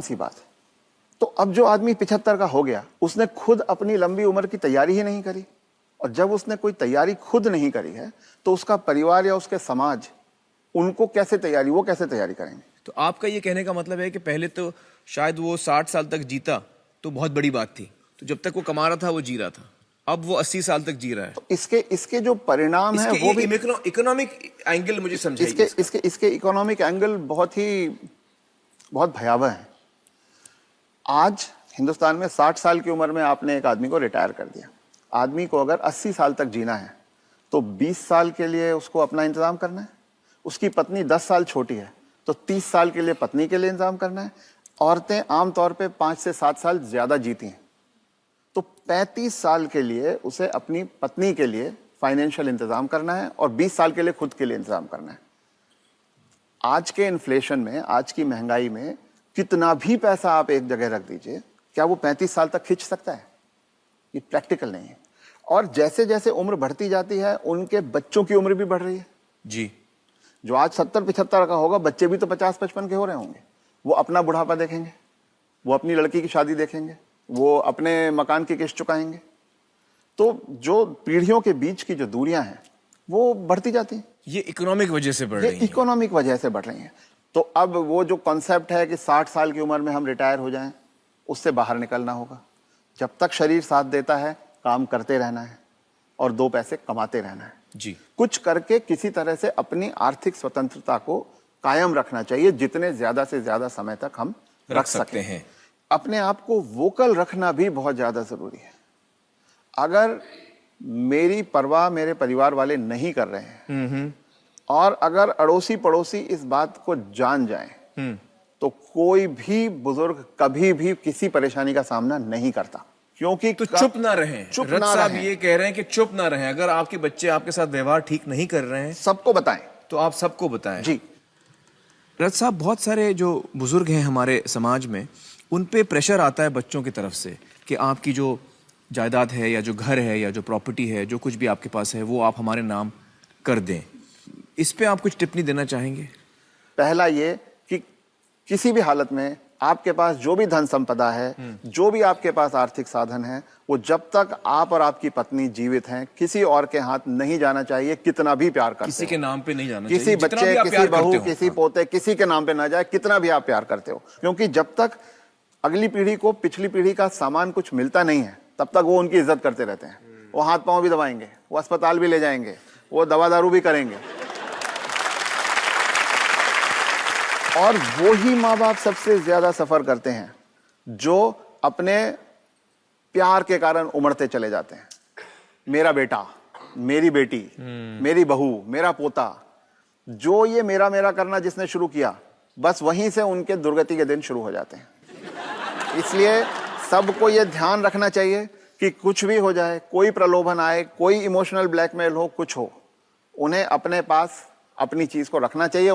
सी बात है। तो अब जो आदमी 75 का हो गया, उसने खुद अपनी लंबी उम्र की तैयारी ही नहीं करी, और जब उसने कोई तैयारी खुद नहीं करी है तो उसका परिवार या उसके समाज उनको कैसे तैयारी, वो कैसे तैयारी करेंगे? तो आपका ये कहने का मतलब है कि पहले तो शायद वो 60 साल तक जीता तो बहुत बड़ी बात थी, तो जब तक वो कमा रहा था वो जी रहा था, अब वो 80 साल तक जी रहा है। तो इसके जो परिणाम है वो भी इकोनॉमिक एंगल मुझे समझाइए। इसके इकोनॉमिक एंगल बहुत भयावह है। आज हिंदुस्तान में 60 साल की उम्र में आपने एक आदमी को रिटायर कर दिया। आदमी को अगर 80 साल तक जीना है तो 20 साल के लिए उसको अपना इंतजाम करना है। उसकी पत्नी 10 साल छोटी है तो 30 साल के लिए पत्नी के लिए इंतजाम करना है। औरतें आमतौर पे 5 से 7 साल ज्यादा जीती हैं, तो 35 साल के लिए उसे अपनी पत्नी के लिए फाइनेंशियल इंतजाम करना है और 20 साल के लिए खुद के लिए इंतजाम करना है। आज के इन्फ्लेशन में, आज की महंगाई में कितना भी पैसा आप एक जगह रख दीजिए, क्या वो 35 साल तक खींच सकता है? ये प्रैक्टिकल नहीं है। और जैसे जैसे उम्र बढ़ती जाती है उनके बच्चों की उम्र भी बढ़ रही है जी। जो आज 70-75 का होगा, बच्चे भी तो 50-55 के हो रहे होंगे। वो अपना बुढ़ापा देखेंगे, वो अपनी लड़की की शादी देखेंगे, वो अपने मकान की किस्त चुकाएंगे। तो जो पीढ़ियों के बीच की जो दूरियां हैं वो बढ़ती जाती हैं। ये इकोनॉमिक वजह से बढ़ रही है। इकोनॉमिक वजह से बढ़ रही हैं। तो अब वो जो कॉन्सेप्ट है कि 60 साल की उम्र में हम रिटायर हो जाएं, उससे बाहर निकलना होगा। जब तक शरीर साथ देता है काम करते रहना है और 2 पैसे कमाते रहना है जी। कुछ करके किसी तरह से अपनी आर्थिक स्वतंत्रता को कायम रखना चाहिए, जितने ज्यादा से ज्यादा समय तक हम रख सकते हैं। अपने आप को वोकल रखना भी बहुत ज्यादा जरूरी है। अगर मेरी परवाह मेरे परिवार वाले नहीं कर रहे हैं और अगर अड़ोसी पड़ोसी इस बात को जान जाएं तो कोई भी बुजुर्ग कभी भी किसी परेशानी का सामना नहीं करता, क्योंकि तो चुप ना रहें। चुप रथ ना साहब रहें। ये कह रहे हैं कि चुप ना रहें। अगर आपके बच्चे आपके साथ व्यवहार ठीक नहीं कर रहे हैं सबको बताएं। तो आप सबको बताएं। जी। रथ साहब, बहुत सारे जो बुजुर्ग हैं हमारे समाज में, उन पे प्रेशर आता है बच्चों की तरफ से कि आपकी जो जायदाद है या जो घर है या जो प्रॉपर्टी है, जो कुछ भी आपके पास है, वो आप हमारे नाम कर दें। इस पे आप कुछ टिप्पणी देना चाहेंगे? पहला ये कि किसी भी हालत में आपके पास जो भी धन संपदा है, जो भी आपके पास आर्थिक साधन है, वो जब तक आप और आपकी पत्नी जीवित हैं किसी और के हाथ नहीं जाना चाहिए। कितना भी प्यार करते किसी के नाम पे नहीं जाना किसी चाहिए। बच्चे, किसी बहू, किसी पोते, किसी के नाम पे ना जाए, कितना भी आप प्यार करते हो। क्योंकि जब तक अगली पीढ़ी को पिछली पीढ़ी का सामान कुछ मिलता नहीं है तब तक वो उनकी इज्जत करते रहते हैं। वो हाथ पांव भी दबाएंगे, वो अस्पताल भी ले जाएंगे, वो दवा दारू भी करेंगे। और वो ही माँ बाप सबसे ज्यादा सफर करते हैं जो अपने प्यार के कारण उमड़ते चले जाते हैं। मेरा बेटा, मेरी बेटी, मेरी बहू, मेरा पोता, जो ये मेरा मेरा करना जिसने शुरू किया, बस वहीं से उनके दुर्गति के दिन शुरू हो जाते हैं। इसलिए सबको ये ध्यान रखना चाहिए कि कुछ भी हो जाए, कोई प्रलोभन आए, कोई इमोशनल ब्लैकमेल हो, कुछ हो, उन्हें अपने पास अपनी चीज को रखना चाहिए।